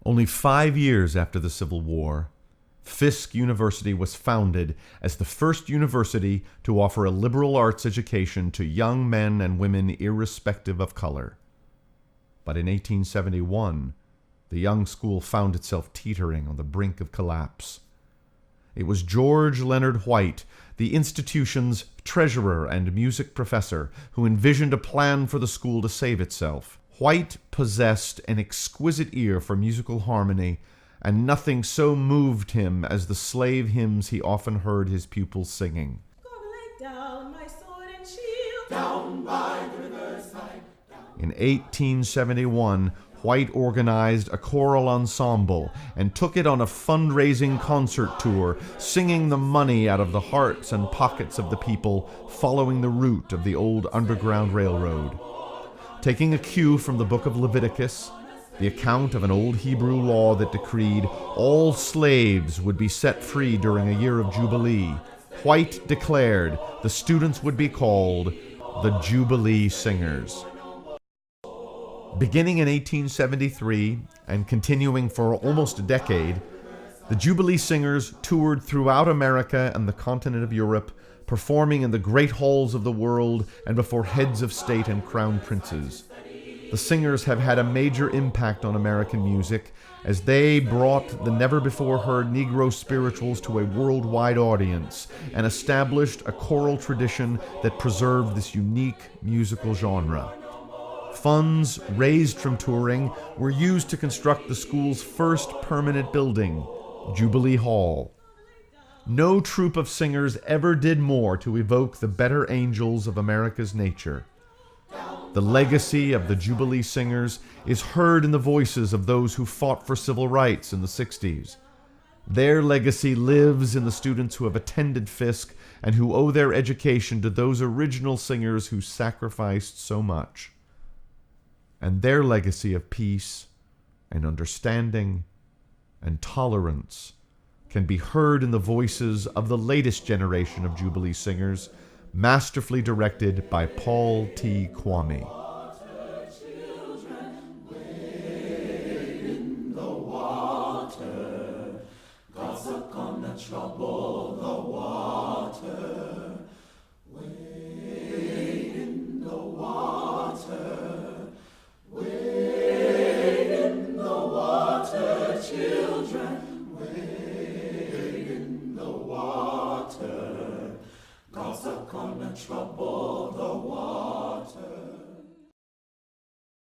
Only 5 years after the Civil War, Fisk University was founded as the first university to offer a liberal arts education to young men and women irrespective of color. But in 1871, the young school found itself teetering on the brink of collapse. It was George Leonard White, the institution's treasurer and music professor, who envisioned a plan for the school to save itself. White possessed an exquisite ear for musical harmony, and nothing so moved him as the slave hymns he often heard his pupils singing. Go lay down my sword and shield, down by the riverside. In 1871, White organized a choral ensemble and took it on a fundraising concert tour, singing the money out of the hearts and pockets of the people, following the route of the old Underground Railroad. Taking a cue from the book of Leviticus, the account of an old Hebrew law that decreed all slaves would be set free during a year of Jubilee, White declared the students would be called the Jubilee Singers. Beginning in 1873 and continuing for almost a decade, the Jubilee Singers toured throughout America and the continent of Europe, performing in the great halls of the world and before heads of state and crown princes. The singers have had a major impact on American music as they brought the never-before-heard Negro spirituals to a worldwide audience and established a choral tradition that preserved this unique musical genre. Funds raised from touring were used to construct the school's first permanent building, Jubilee Hall. No troupe of singers ever did more to evoke the better angels of America's nature. The legacy of the Jubilee Singers is heard in the voices of those who fought for civil rights in the 60s. Their legacy lives in the students who have attended Fisk and who owe their education to those original singers who sacrificed so much. And their legacy of peace and understanding and tolerance can be heard in the voices of the latest generation of Jubilee Singers, masterfully directed by Paul T. Kwame.